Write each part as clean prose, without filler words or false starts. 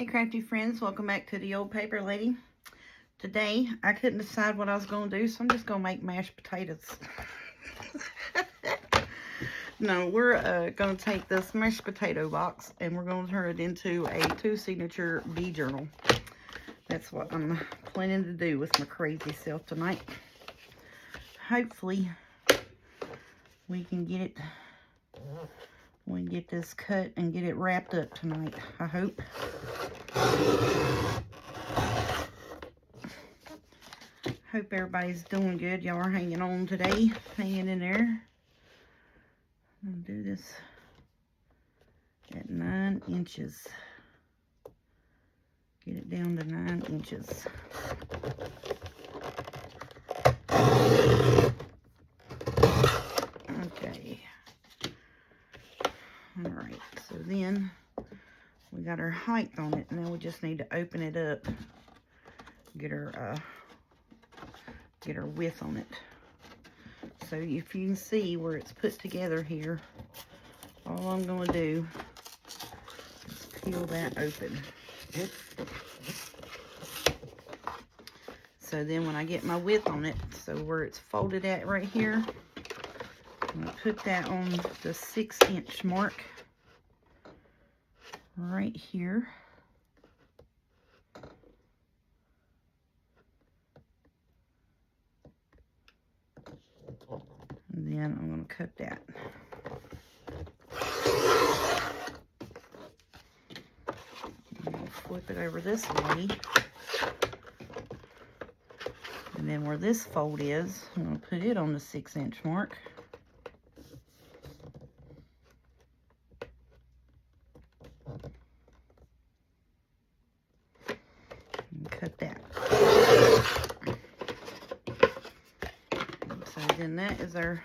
Hey crafty friends, welcome back to the old paper lady. Today I couldn't decide what I was going to do, so I'm just going to make mashed potatoes. No, we're going to take this mashed potato box and we're going to turn it into a 2-signature bee journal. That's what I'm planning to do with my crazy self tonight. Hopefully we can get this cut and get it wrapped up tonight, I hope. Hope everybody's doing good. Y'all are hanging on today, hanging in there. I'm gonna do this at 9 inches. Get it down to 9 inches. Okay. All right, so then we got our height on it. Now we just need to open it up. Get our width on it. So if you can see where it's put together here, all I'm going to do is peel that open. So then when I get my width on it, so where it's folded at right here, I'm going to put that on the 6-inch mark right here. And then I'm going to cut that. I'm going to flip it over this way. And then where this fold is, I'm going to put it on the 6-inch mark. And cut that. So then that is our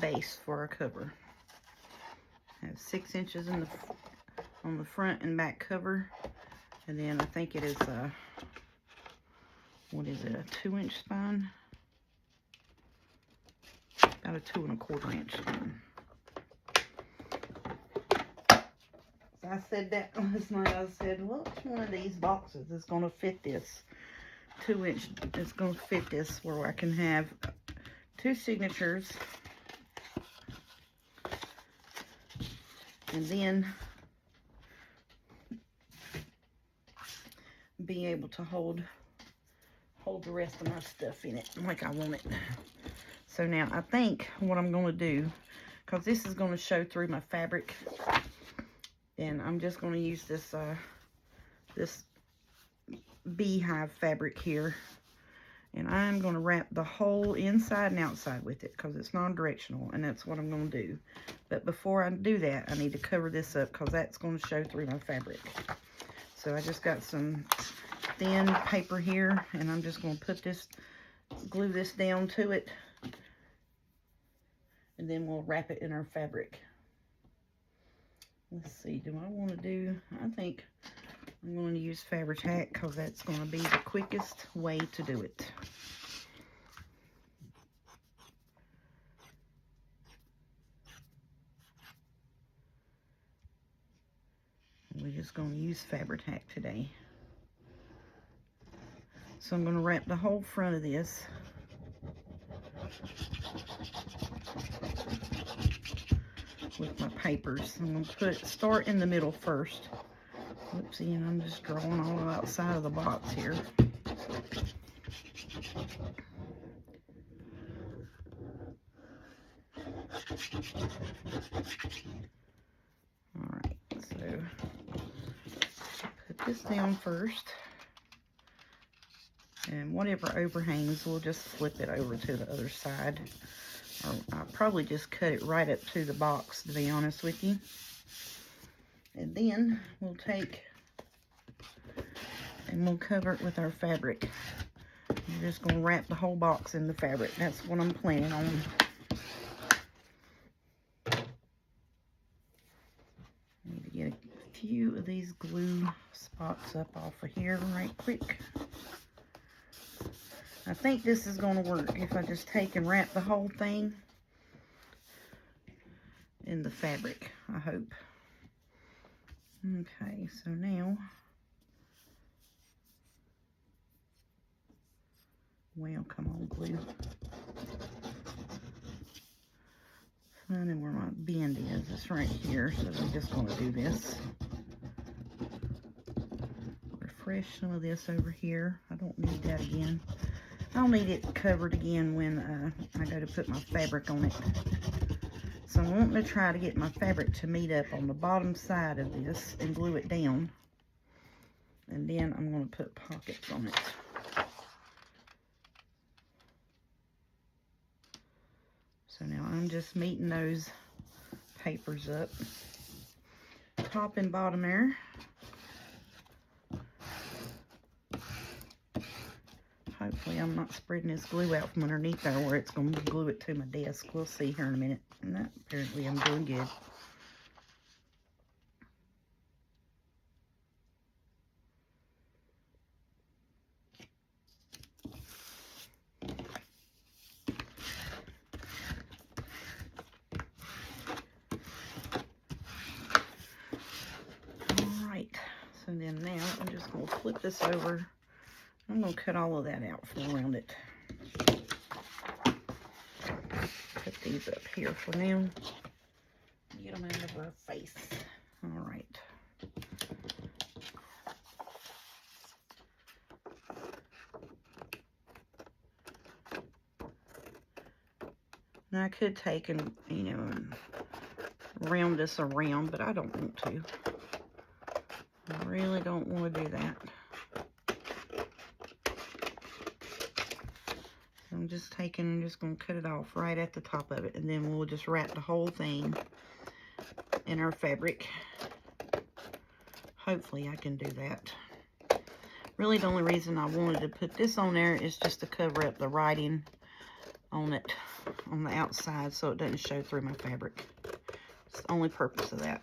base for our cover. I have 6 inches in on the front and back cover, and then I think it is what is it, a 2-inch spine? About a 2 1/4 inch spine. So I said that last night. I said, well, which one of these boxes is going to fit this 2-inch? It's going to fit this where I can have 2 signatures, and then be able to hold the rest of my stuff in it like I want it. So now I think what I'm going to do, because this is going to show through my fabric, and I'm just going to use this this beehive fabric here, and I'm going to wrap the whole inside and outside with it because it's non-directional, and that's what I'm going to do. But before I do that, I need to cover this up because that's going to show through my fabric. So I just got some thin paper here, and I'm just going to glue this down to it, and then we'll wrap it in our fabric. Let's see, do I want to do, I think I'm going to use Fabri-Tac because that's going to be the quickest way to do it. We're just going to use Fabri-Tac today. So I'm going to wrap the whole front of this. With my papers. I'm going to start in the middle first. Oopsie, and I'm just drawing all outside of the box here. Alright, so put this down first. And whatever overhangs, we'll just flip it over to the other side. Or I'll probably just cut it right up to the box, to be honest with you. And then we'll take and we'll cover it with our fabric. We're just going to wrap the whole box in the fabric. That's what I'm planning on. Need to get a few of these glue spots up off of here right quick. I think this is going to work if I just take and wrap the whole thing in the fabric, I hope. Okay, so now Well, come on, glue. Finding where my bend is. It's right here, so I'm just going to do this. Refresh some of this over here. I don't need that again. I'll need it covered again when I go to put my fabric on it. So I'm wanting to try to get my fabric to meet up on the bottom side of this and glue it down. And then I'm going to put pockets on it. So now I'm just meeting those papers up. Top and bottom there. Hopefully I'm not spreading this glue out from underneath there where it's going to glue it to my desk. We'll see here in a minute. And that, apparently I'm doing good. Alright, so then now I'm just going to flip this over. I'm going to cut all of that out from around it. Put these up here for now. Get them out of our face. Alright. Now I could take and, and round this around, but I don't want to. I really don't want to do that. I'm just going to cut it off right at the top of it, and then we'll just wrap the whole thing in our fabric. Hopefully I can do that. Really the only reason I wanted to put this on there is just to cover up the writing on it on the outside so it doesn't show through my fabric. It's the only purpose of that.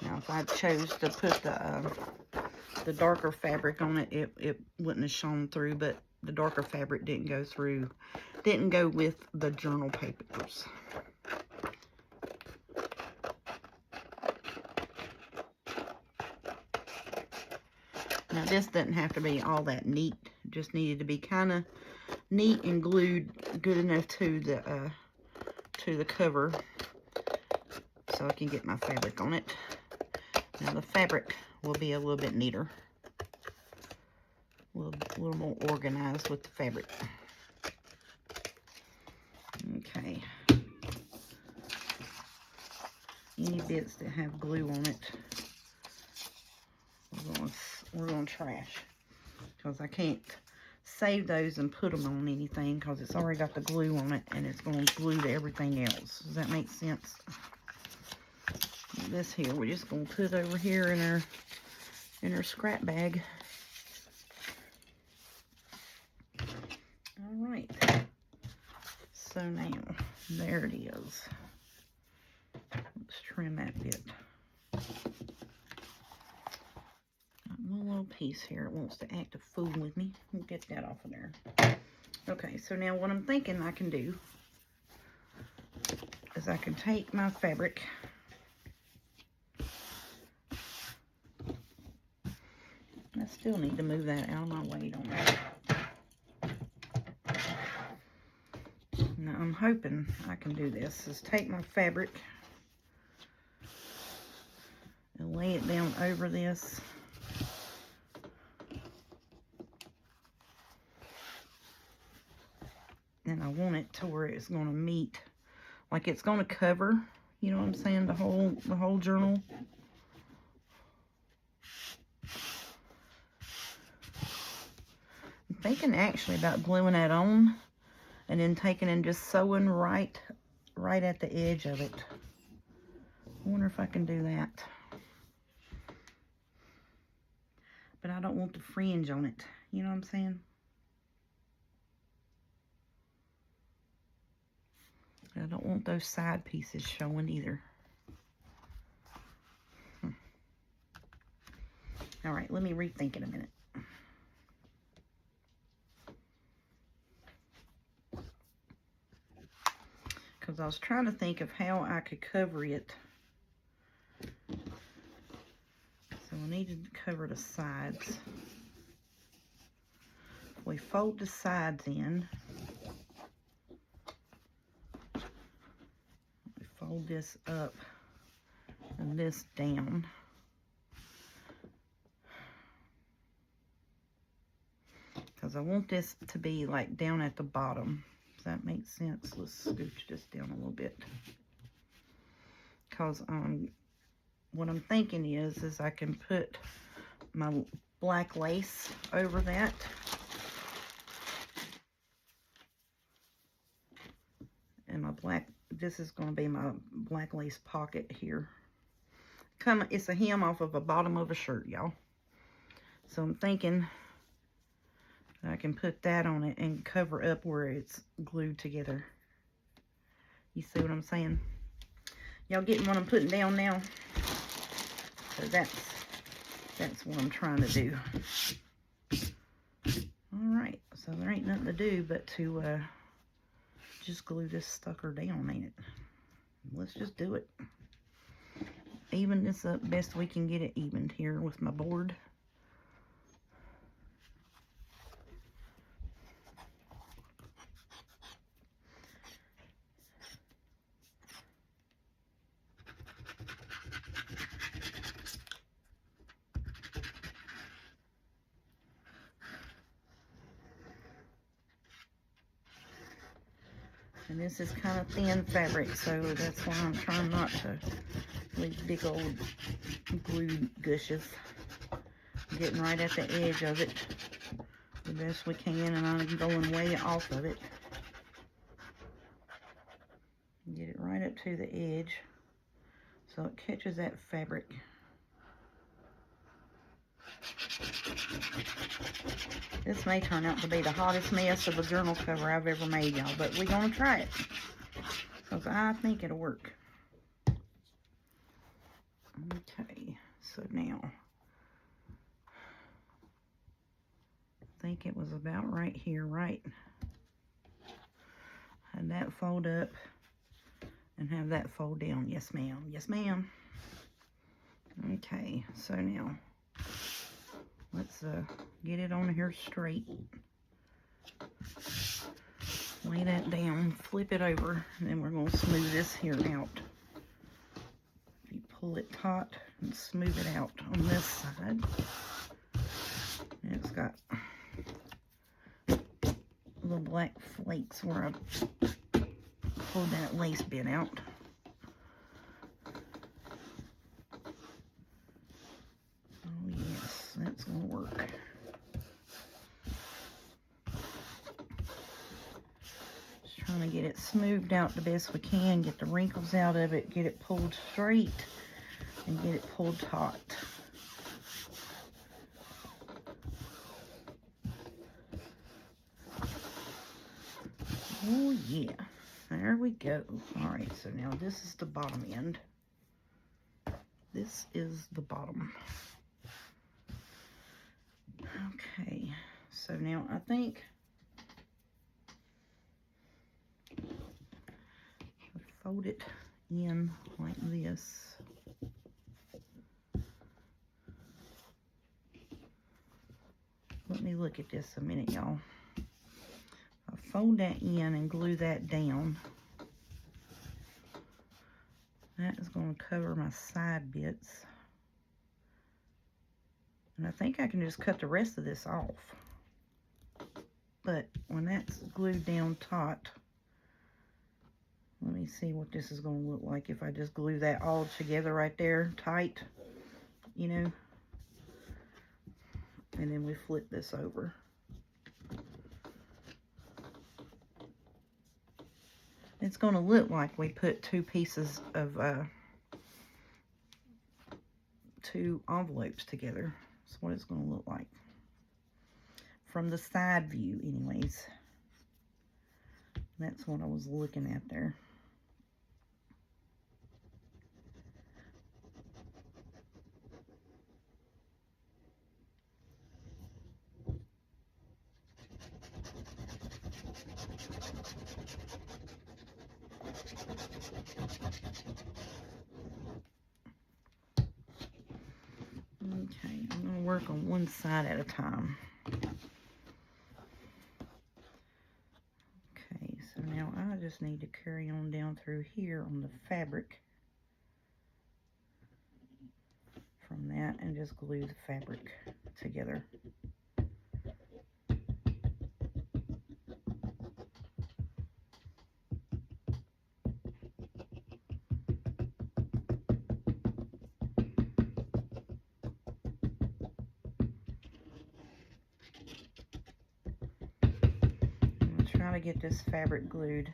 Now if I chose to put the darker fabric on it, it wouldn't have shown through, but the darker fabric didn't go through, didn't go with the journal papers. Now this doesn't have to be all that neat, it just needed to be kind of neat and glued good enough to the cover so I can get my fabric on it. Now the fabric will be a little bit neater. A little more organized with the fabric. Okay. Any bits that have glue on it, we're going to trash. Because I can't save those and put them on anything because it's already got the glue on it and it's going to glue to everything else. Does that make sense? This here, we're just going to put over here in our scrap bag. All right. So now, there it is. Let's trim that bit. Got one little piece here. It wants to act a fool with me. We'll get that off of there. Okay, so now what I'm thinking I can do is I can take my fabric. I still need to move that out of my way, don't I? Now I'm hoping I can do this, is take my fabric and lay it down over this. And I want it to where it's going to meet, like it's going to cover, you know what I'm saying, the whole journal. I'm thinking actually about gluing that on and then taking and just sewing right at the edge of it. I wonder if I can do that. But I don't want the fringe on it, you know what I'm saying? I don't want those side pieces showing either. All right, let me rethink in a minute. Because I was trying to think of how I could cover it. So I needed to cover the sides. we fold the sides in. We fold this up and this down. Because I want this to be like down at the bottom. Does that make sense? Let's scooch this down a little bit. Because what I'm thinking is I can put my black lace over that. And my black, this is going to be my black lace pocket here. It's a hem off of a bottom of a shirt, y'all. So I'm thinking I can put that on it and cover up where it's glued together. You see what I'm saying? Y'all getting what I'm putting down now? So that's what I'm trying to do. Alright, so there ain't nothing to do but to just glue this sucker down, ain't it? Let's just do it. Even this up best we can get it evened here with my board. And this is kind of thin fabric, so that's why I'm trying not to leave big old glue gushes. Getting right at the edge of it the best we can, and I'm going way off of it. Get it right up to the edge so it catches that fabric. This may turn out to be the hottest mess of a journal cover I've ever made, y'all, but we're going to try it because I think it'll work. Okay, so now I think it was about right here, right? Have that fold up and have that fold down. Yes, ma'am. Yes, ma'am. Okay, so now let's get it on here straight. Lay that down, flip it over, and then we're going to smooth this here out. You pull it taut and smooth it out on this side. And it's got little black flakes where I pulled that lace bit out. Oh yes, that's going to work. Just trying to get it smoothed out the best we can, get the wrinkles out of it, get it pulled straight, and get it pulled taut. Oh yeah, there we go. All right, so now this is the bottom end. This is the bottom. Okay, so now I think fold it in like this. Let me look at this a minute, y'all. I'll fold that in and glue that down. That is going to cover my side bits. And I think I can just cut the rest of this off. But when that's glued down taut, let me see what this is going to look like if I just glue that all together right there, tight, you know. And then we flip this over. It's going to look like we put two pieces of, two envelopes together. That's what it's going to look like. From the side view, anyways. That's what I was looking at there. Okay, I'm going to work on one side at a time. just need to carry on down through here on the fabric from that and just glue the fabric together. Try to get this fabric glued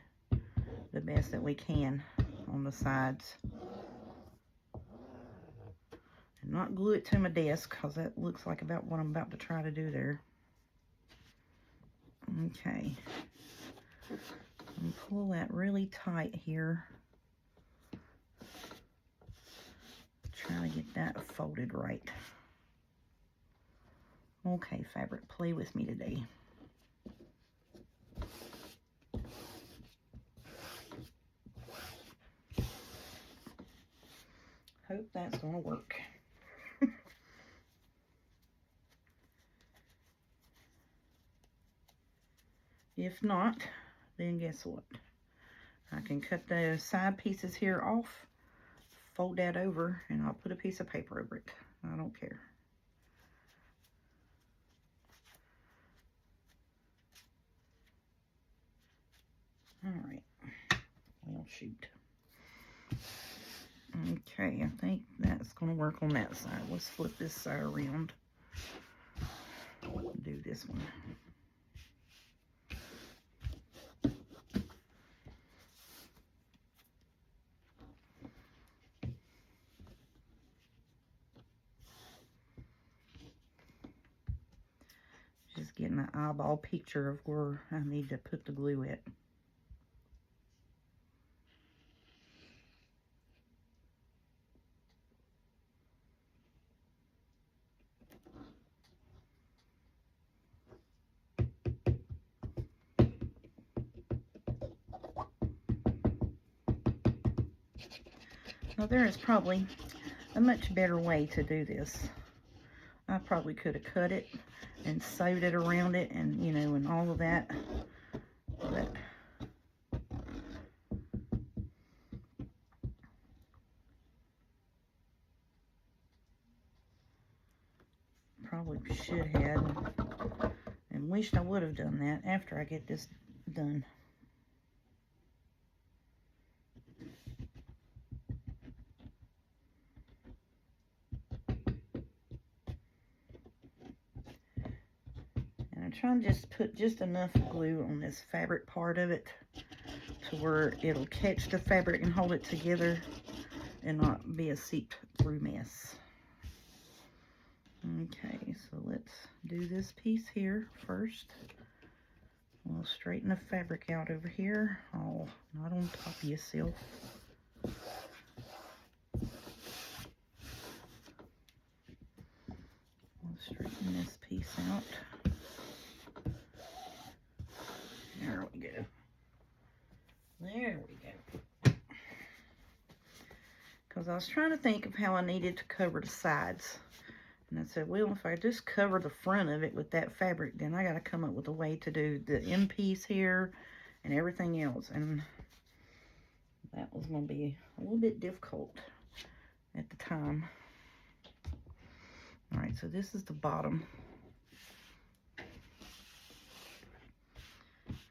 the best that we can on the sides. And not glue it to my desk, because that looks like about what I'm about to try to do there. Okay. And pull that really tight here. Try to get that folded right. Okay, fabric, play with me today. Hope that's going to work. If not, then guess what? I can cut the side pieces here off, fold that over, and I'll put a piece of paper over it. I don't care. All right. Well, shoot. Okay, I think that's going to work on that side. Let's flip this side around. Do this one. Just getting an eyeball picture of where I need to put the glue at. Now there is probably a much better way to do this. I probably could have cut it and sewed it around it and, you know, and all of that. But probably should have and wished I would have done that after I get this done. I'm trying to just put just enough glue on this fabric part of it to where it'll catch the fabric and hold it together and not be a seeped through mess. Okay, so let's do this piece here first. We'll straighten the fabric out over here. Oh, not on top of yourself. We'll straighten this piece out. There we go. There we go. Because I was trying to think of how I needed to cover the sides. And I said, well, if I just cover the front of it with that fabric, then I got to come up with a way to do the end piece here and everything else. And that was going to be a little bit difficult at the time. All right, so this is the bottom.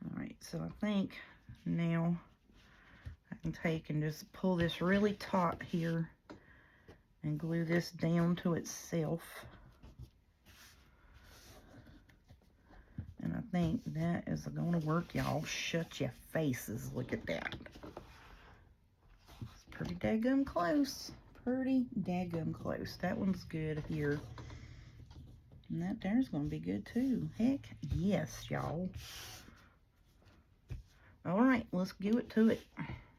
All right, so I think now I can take and just pull this really taut here and glue this down to itself. And I think that is going to work, y'all. Shut your faces. Look at that. It's pretty daggum close. Pretty daggum close. That one's good here. And that there's going to be good too. Heck yes, y'all. All right, let's give it to it.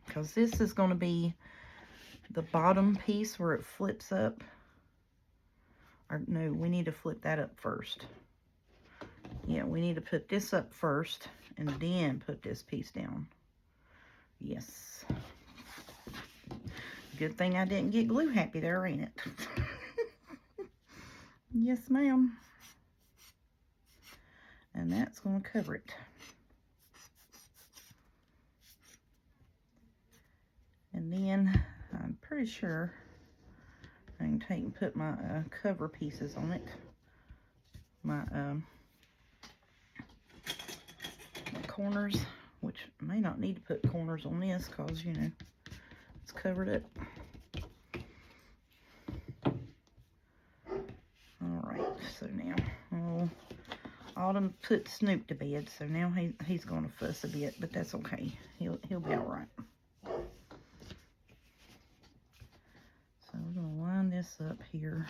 Because this is going to be the bottom piece where it flips up. Or no, we need to flip that up first. Yeah, we need to put this up first and then put this piece down. Yes. Good thing I didn't get glue happy there, ain't it? Yes, ma'am. And that's going to cover it. sure I can take and put my cover pieces on it. My corners, which I may not need to put corners on this because, you know, it's covered up. Alright, so now, Autumn put Snoop to bed, so now he's going to fuss a bit, but that's okay. He'll be alright. So we're going to line this up here.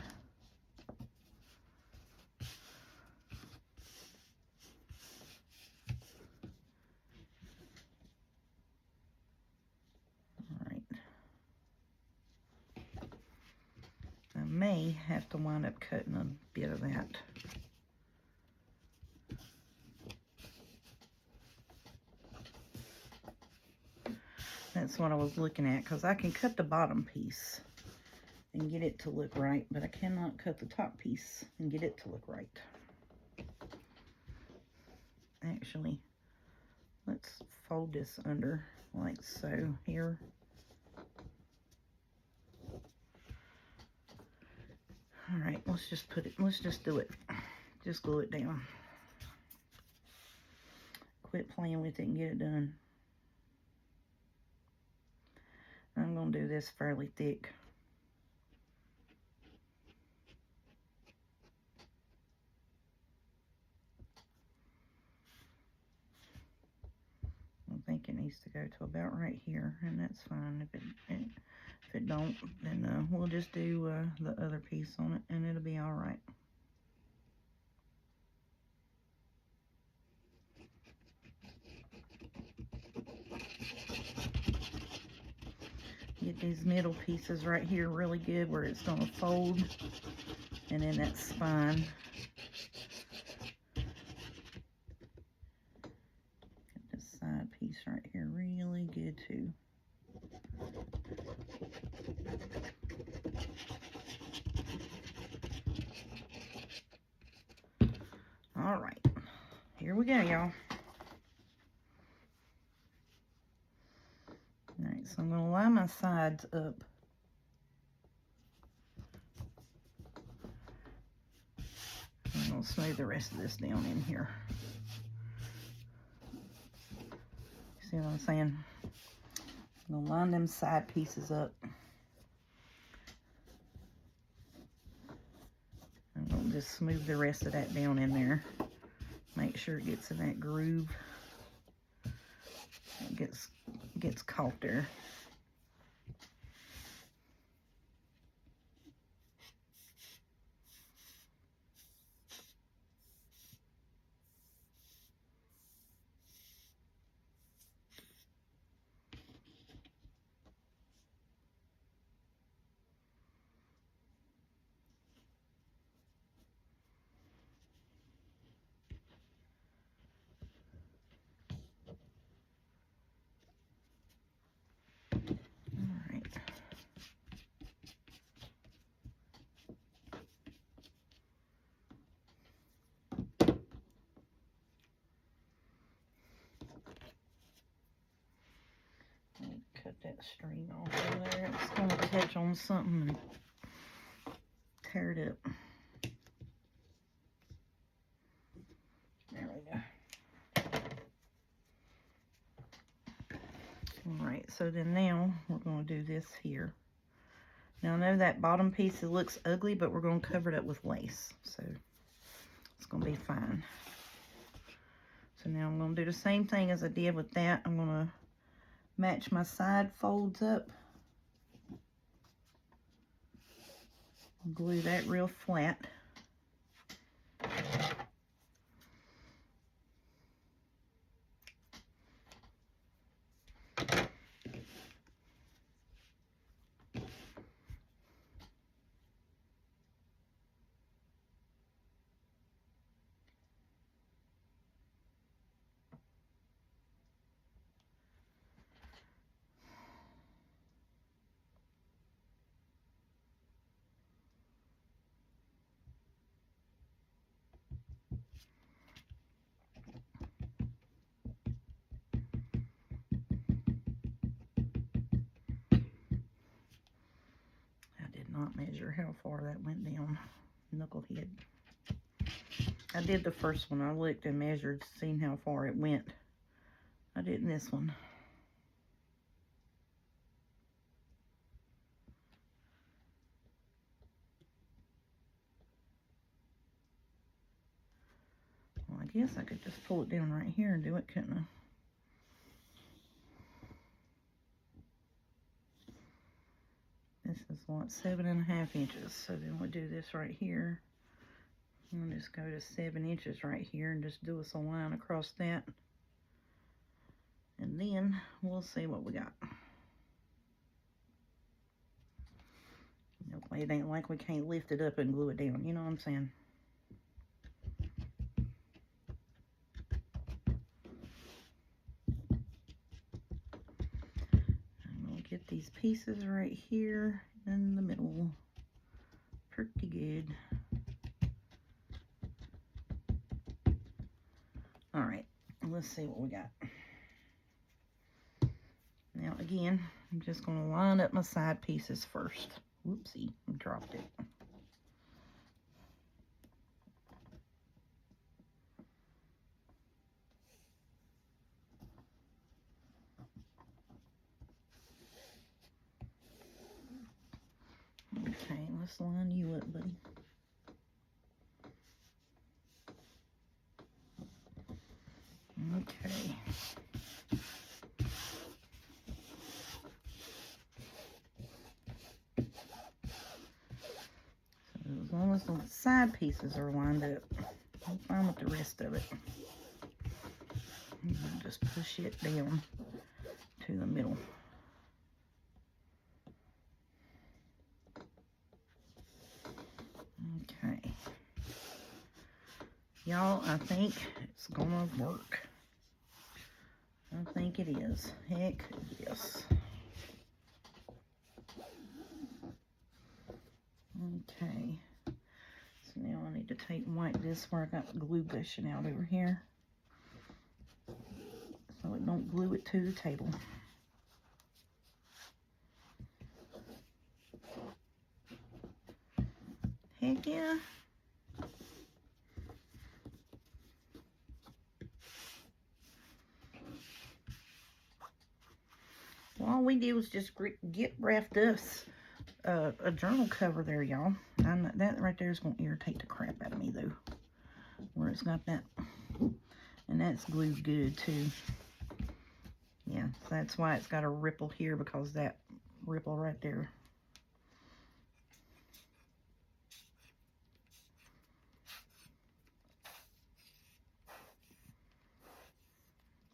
I may have to wind up cutting a bit of that. That's what I was looking at, because I can cut the bottom piece and get it to look right, but I cannot cut the top piece and get it to look right. Actually, let's fold this under like so here. All right, let's just do it. Just glue it down. Quit playing with it and get it done. I'm gonna do this fairly thick. I think it needs to go to about right here, and that's fine. If it don't, then we'll just do the other piece on it, and it'll be all right. Get these middle pieces right here really good where it's going to fold, and then that spine. Get this side piece right here really good too. All right, here we go, y'all. All right, so I'm going to line my sides up. I'm going to smooth the rest of this down in here. See what I'm saying? I'm going to line them side pieces up. I'm going to just smooth the rest of that down in there. Make sure it gets in that groove. It gets caught there. Cut that string off of there. It's going to catch on something and tear it up. There we go. Alright, so then now we're going to do this here. Now I know that bottom piece looks ugly, but we're going to cover it up with lace. So it's going to be fine. So now I'm going to do the same thing as I did with that. I'm going to match my side folds up. Glue that real flat. not measure how far that went down. Knucklehead. I did the first one. I looked and measured, seen how far it went. I didn't this one. Well, I guess I could just pull it down right here and do it, couldn't I? This is what, 7.5 inches. So then we'll do this right here. We'll just go to 7 inches right here and just do us a line across that. And then we'll see what we got. It ain't like we can't lift it up and glue it down, you know what I'm saying? I'm gonna get these pieces right here in the middle. Pretty good. All right, let's see what we got. Now again, I'm just gonna line up my side pieces first. Whoopsie, I dropped it. Okay, let's line you up, buddy. Okay. So as long as the side pieces are lined up, I'm fine with the rest of it. And I'll just push it down to the middle. Okay. Y'all, I think it's gonna work. I think it is. Heck yes. Okay. So now I need to take and wipe this where I got the glue gushing out over here, so it don't glue it to the table. Heck yeah. Well, all we did was just get wrapped us a journal cover there, y'all. That right there is going to irritate the crap out of me, though. Where it's got that. And that's glued good, too. Yeah, so that's why it's got a ripple here, because that ripple right there.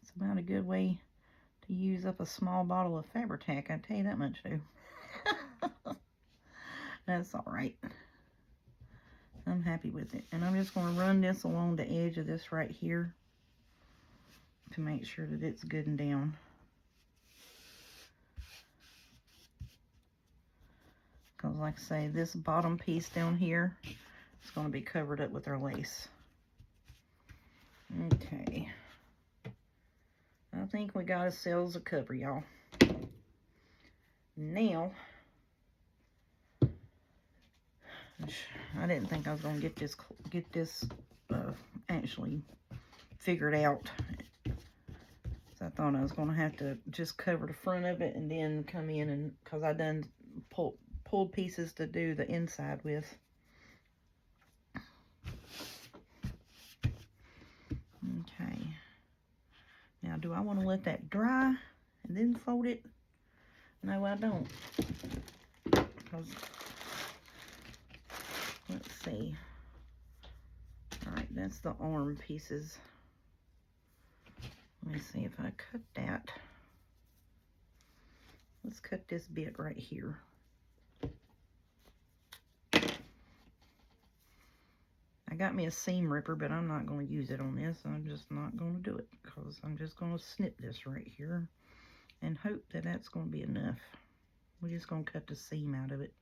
It's about a good way to use up a small bottle of Fabri-Tac, I tell you that much, too. That's all right. I'm happy with it. And I'm just going to run this along the edge of this right here to make sure that it's good and down. Because like I say, this bottom piece down here is going to be covered up with our lace. Okay. I think we got ourselves a cover, y'all. Now, I didn't think I was going to get this actually figured out. So I thought I was going to have to just cover the front of it and then come in, and because I done pulled pieces to do the inside with. Okay. Now, do I want to let that dry and then fold it? No, I don't. Because, let's see. Alright, that's the arm pieces. Let me see if I cut that. Let's cut this bit right here. I got me a seam ripper, but I'm not going to use it on this. I'm just not going to do it, because I'm just going to snip this right here and hope that that's going to be enough. We're just going to cut the seam out of it.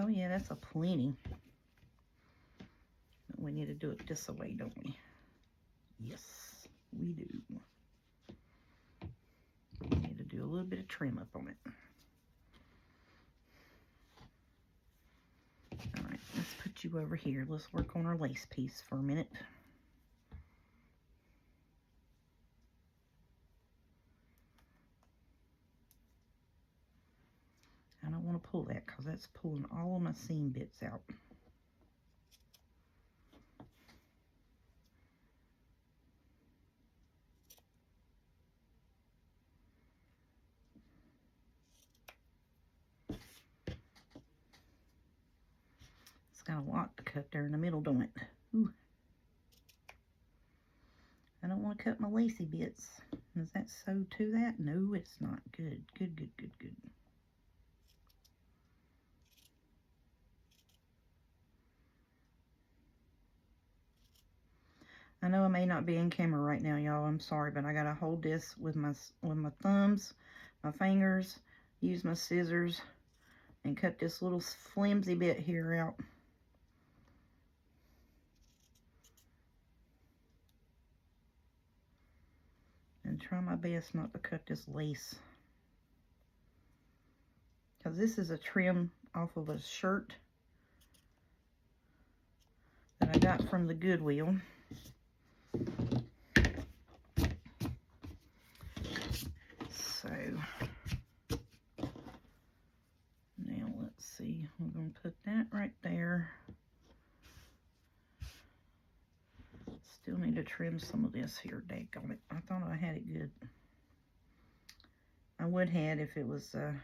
yeah, that's a plenty. We need to do it this way, don't we? Yes, we do. We need to do a little bit of trim up on it. All right, let's put you over here. Let's work on our lace piece for a minute. I don't want to pull that because that's pulling all of my seam bits out. It's got a lot to cut there in the middle, don't it? Ooh. I don't want to cut my lacy bits. Is that sewed to that? No, it's not. Good, good, good, good, good. I know I may not be in camera right now, y'all. I'm sorry, but I gotta hold this with my thumbs, my fingers, use my scissors, and cut this little flimsy bit here out. And try my best not to cut this lace. Because this is a trim off of a shirt that I got from the Goodwill. So now let's see, we're going to put that right there. Still need to trim some of this here, daggone it. I thought I had it good. I would have if it was, if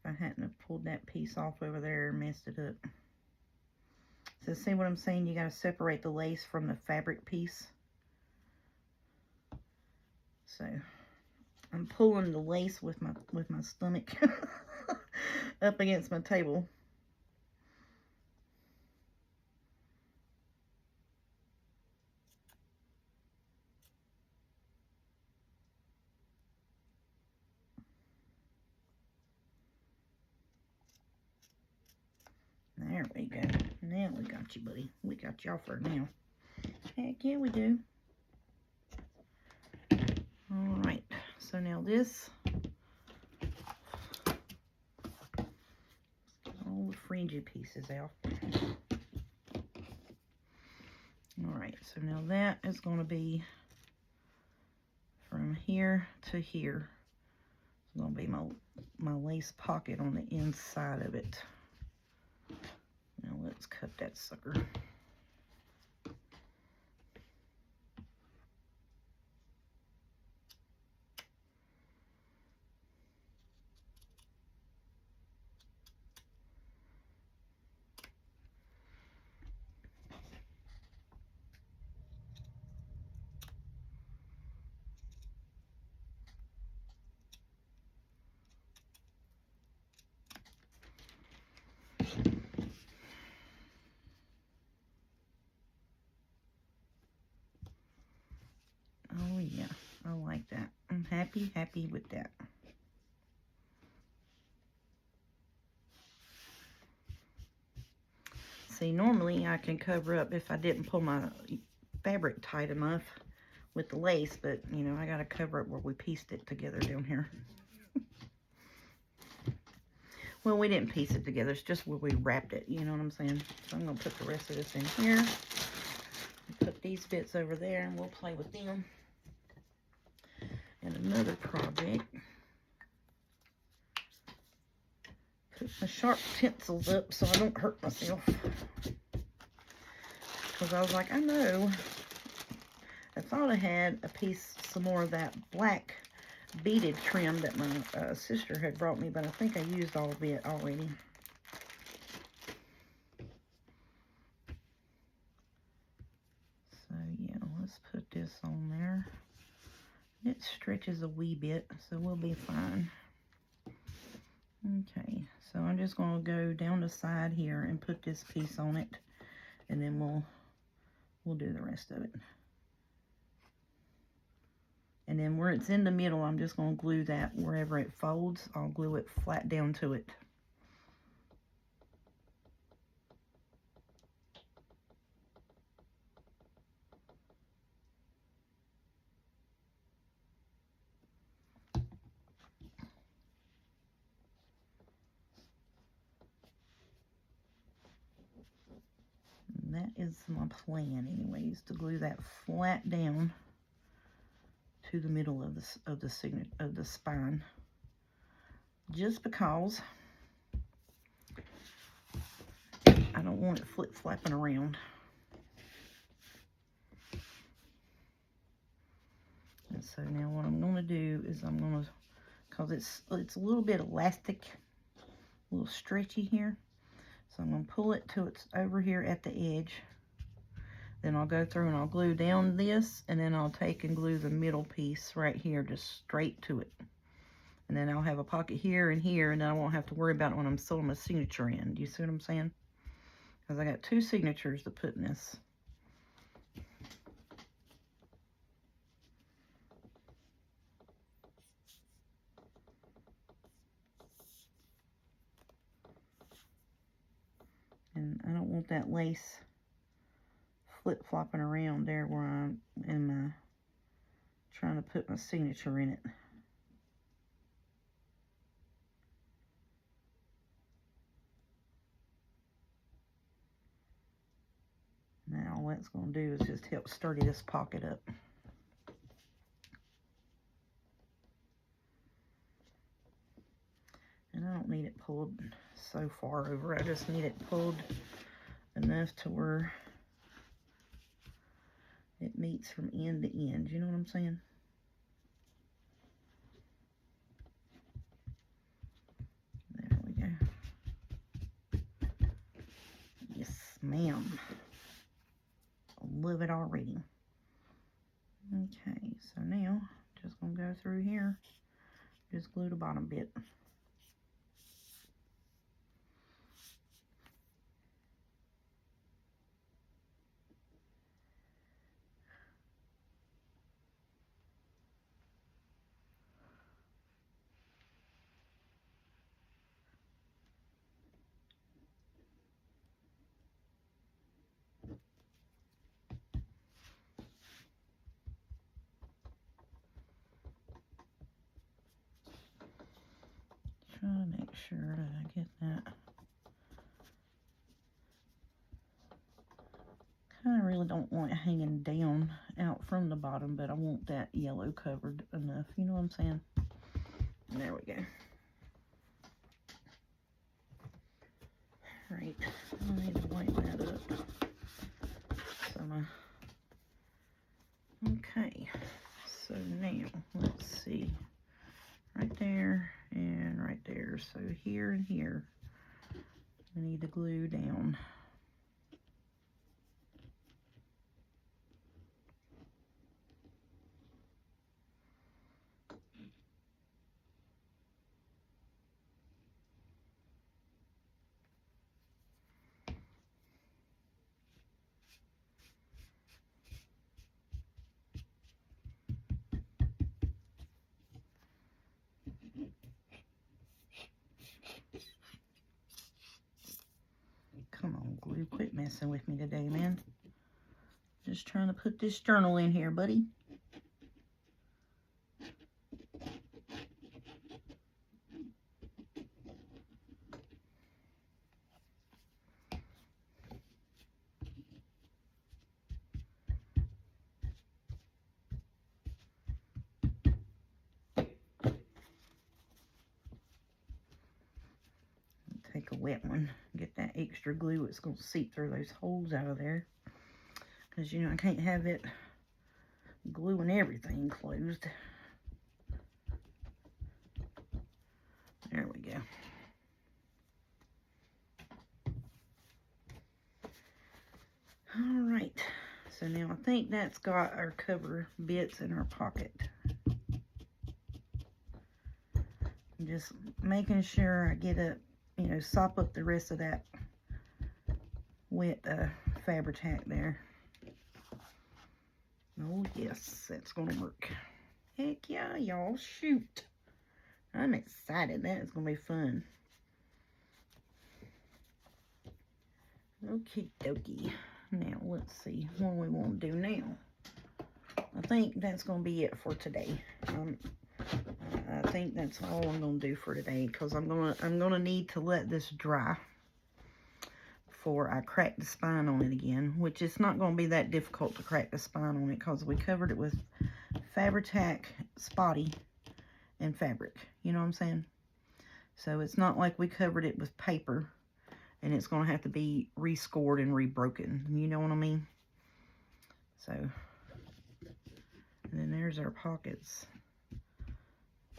I hadn't have pulled that piece off over there and messed it up. So see what I'm saying? You got to separate the lace from the fabric piece. So I'm pulling the lace with my stomach up against my table. There we go. Now we got you, buddy. We got y'all for now. Heck yeah, we do. All right. So now this, all the fringy pieces out. All right. So now that is going to be from here to here. It's going to be my lace pocket on the inside of it. Now let's cut that sucker. Oh yeah, I like that. I'm happy with that. See, normally I can cover up if I didn't pull my fabric tight enough with the lace, but you know, I gotta cover it where we pieced it together down here. Well, we didn't piece it together, it's just where we wrapped it, you know what I'm saying? So I'm gonna put the rest of this in here. Put these bits over there and we'll play with them. And another project. Put my sharp pencils up so I don't hurt myself. Because I was like, I know. I thought I had a piece, some more of that black beaded trim that my sister had brought me, but I think I used all of it already. So yeah, let's put this on there. It stretches a wee bit, so we'll be fine. Okay, so I'm just going to go down the side here and put this piece on it, and then we'll do the rest of it. And then where it's in the middle, I'm just going to glue that wherever it folds. I'll glue it flat down to it. that is my plan anyways, to glue that flat down to the middle of the spine. Just because I don't want it flip-flapping around. And so now what I'm going to do is I'm going to, because it's a little bit elastic, a little stretchy here. So I'm going to pull it till it's over here at the edge. Then I'll go through and I'll glue down this, and then I'll take and glue the middle piece right here just straight to it. And then I'll have a pocket here and here, and then I won't have to worry about it when I'm sewing my signature in. Do you see what I'm saying? Because I got 2 signatures to put in this. And I don't want that lace flip-flopping around there where I am trying to put my signature in it. Now all that's going to do is just help sturdy this pocket up. And I don't need it pulled so far over. I just need it pulled enough to where it meets from end to end. You know what I'm saying? There we go. Yes, ma'am. I love it already. Okay, so now just gonna go through here, just glue the bottom bit. Try to make sure that I get that. Kind of really don't want it hanging down out from the bottom, but I want that yellow covered enough. You know what I'm saying? There we go. Right. I need to lighten that up. So okay. So now let's see. Right there and right there. So here and here, I need to glue down. Come on, glue, quit messing with me today, man. Just trying to put this journal in here, buddy. Take a wet one, get that extra glue. It's going to seep through those holes out of there. Because, you know, I can't have it gluing everything closed. There we go. All right. So now I think that's got our cover bits in our pocket. I'm just making sure I get up, you know, sop up the rest of that wet fabric tack there. Oh yes, that's gonna work. Heck yeah, y'all, shoot. I'm excited. That is gonna be fun. Okie dokie. Now let's see what we want to do now. I think that's gonna be it for today. I think that's all I'm gonna do for today, because I'm gonna need to let this dry before I crack the spine on it again, which it's not going to be that difficult to crack the spine on it because we covered it with Fabri-Tac Spotty and fabric. You know what I'm saying? So it's not like we covered it with paper and it's going to have to be rescored and rebroken. You know what I mean? So, and then there's our pockets.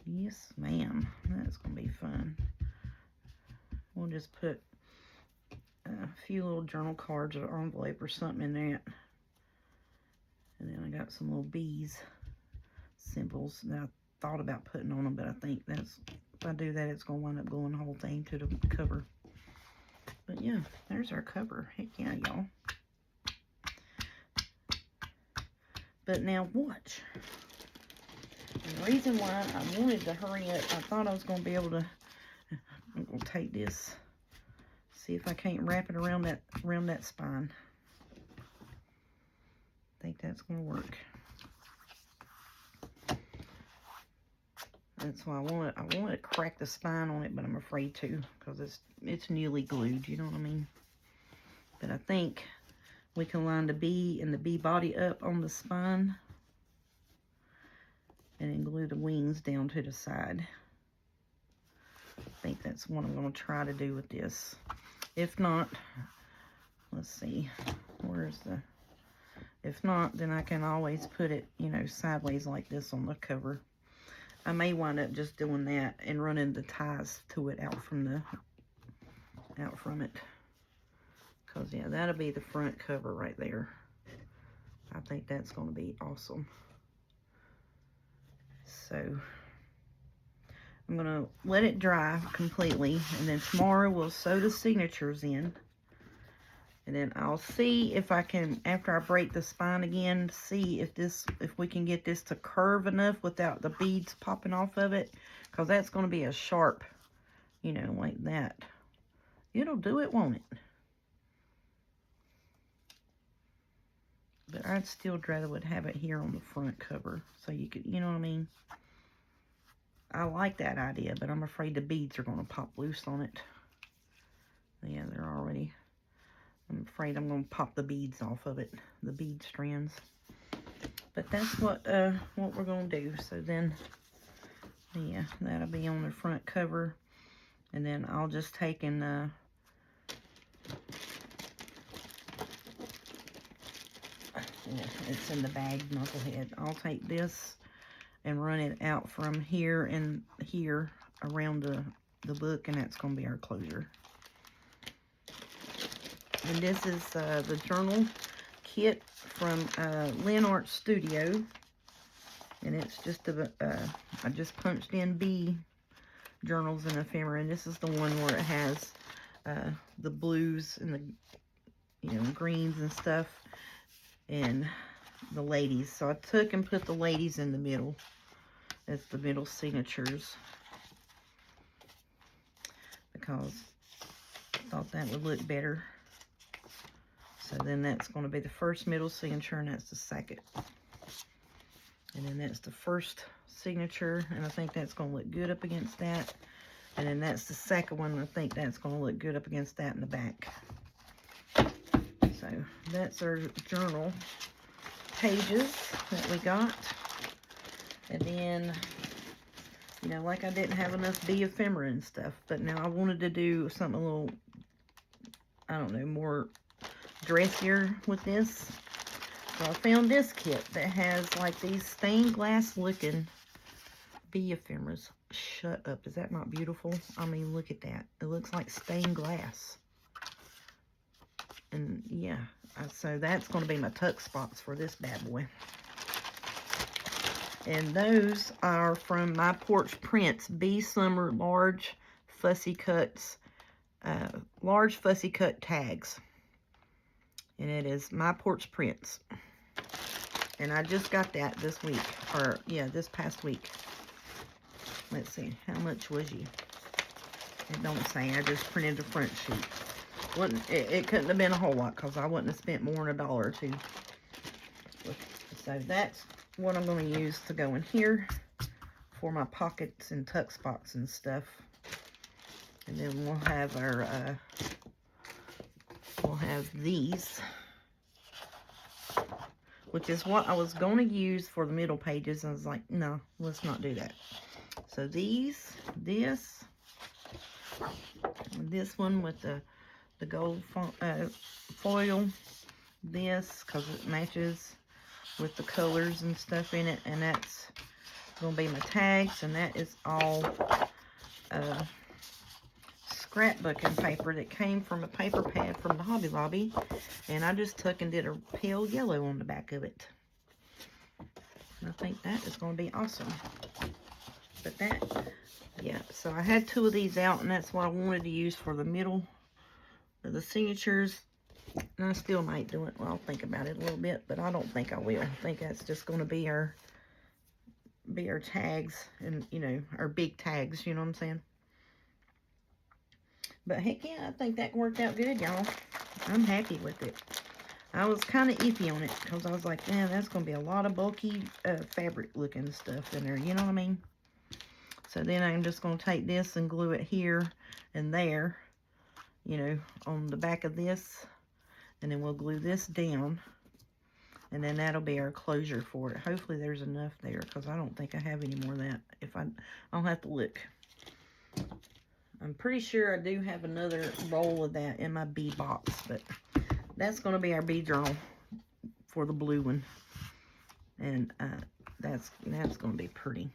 Yes, ma'am. That's going to be fun. We'll just put a few little journal cards or envelope or something in that. And then I got some little bees symbols that I thought about putting on them, but I think that's, if I do that, it's going to wind up gluing the whole thing to the cover. But yeah, there's our cover. Heck yeah, y'all. But now watch. And the reason why I wanted to hurry up, I thought I was going to be able to, I'm going to take this, see if I can't wrap it around that spine. I think that's going to work. That's why I want to crack the spine on it, but I'm afraid to because it's newly glued, you know what I mean? But I think we can line the bee and the bee body up on the spine and then glue the wings down to the side. I think that's what I'm going to try to do with this. If not, let's see, where's the, if not, then I can always put it, you know, sideways like this on the cover. I may wind up just doing that and running the ties to it out from it. Because, yeah, that'll be the front cover right there. I think that's going to be awesome. So, I'm going to let it dry completely. And then tomorrow we'll sew the signatures in. And then I'll see if I can, after I break the spine again, see if we can get this to curve enough without the beads popping off of it. Because that's going to be a sharp, you know, like that. It'll do it, won't it? But I'd still rather would have it here on the front cover. So you could, you know what I mean? I like that idea, but I'm afraid the beads are going to pop loose on it. Yeah, they're already... I'm afraid I'm going to pop the beads off of it, the bead strands. But that's what we're going to do. So then, yeah, that'll be on the front cover. And then I'll just take and, yeah, it's in the bag, knucklehead. I'll take this and run it out from here and here around the book, and that's going to be our closure. And this is the journal kit from Lynn Art Studio. And it's just I just punched in bee journals and ephemera. And this is the one where it has the blues and the, you know, greens and stuff. And the ladies. So I took and put the ladies in the middle as the middle signatures. Because I thought that would look better. So then that's going to be the first middle signature, and that's the second. And then that's the first signature, and I think that's going to look good up against that. And then that's the second one, and I think that's going to look good up against that in the back. So that's our journal pages that we got. And then, you know, like I didn't have enough bee ephemera and stuff, but now I wanted to do something a little, I don't know, more dressier with this. So I found this kit that has like these stained glass looking bee ephemeras. Shut up, is that not beautiful? I mean, look at that. It looks like stained glass. And yeah, so that's going to be my tuck spots for this bad boy. And those are from My Porch Prints Bee Summer Large Fussy Cuts, large fussy cut tags. And it is My Porch Prints. And I just got that this week. Or, yeah, this past week. Let's see. How much was you? It don't say. I just printed the front sheet. It couldn't have been a whole lot. Because I wouldn't have spent more than $1 or $2. So that's what I'm going to use to go in here. For my pockets and tuck spots and stuff. And then we'll have our... have these, which is what I was going to use for the middle pages. I was like, no, let's not do that. So these, this one with the gold foil, this, because it matches with the colors and stuff in it, and that's going to be my tags, and that is all scrapbooking paper that came from a paper pad from the Hobby Lobby, and I just took and did a pale yellow on the back of it. And I think that is going to be awesome. But that, yeah, so I had 2 of these out, and that's what I wanted to use for the middle of the signatures. And I still might do it. Well, I'll think about it a little bit, but I don't think I will. I think that's just going to be our tags, and, you know, our big tags, you know what I'm saying? But heck yeah, I think that worked out good, y'all. I'm happy with it. I was kind of iffy on it, because I was like, man, that's going to be a lot of bulky fabric looking stuff in there, you know what I mean? So then I'm just going to take this and glue it here and there, you know, on the back of this. And then we'll glue this down. And then that'll be our closure for it. Hopefully there's enough there, because I don't think I have any more of that. I'll have to look. I'm pretty sure I do have another roll of that in my bead box, but that's going to be our bead draw for the blue one. And that's going to be pretty.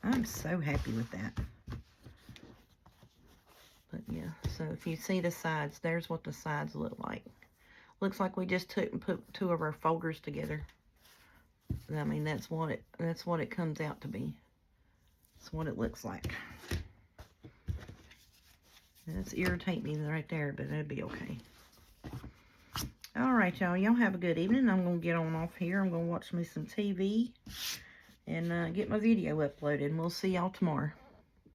I'm so happy with that. But yeah, so if you see the sides, there's what the sides look like. Looks like we just took and put 2 of our folders together. I mean, that's what it comes out to be. That's what it looks like. And it's irritating me right there, but it'll be okay. All right, y'all. Y'all have a good evening. I'm going to get on off here. I'm going to watch me some TV and get my video uploaded. And we'll see y'all tomorrow.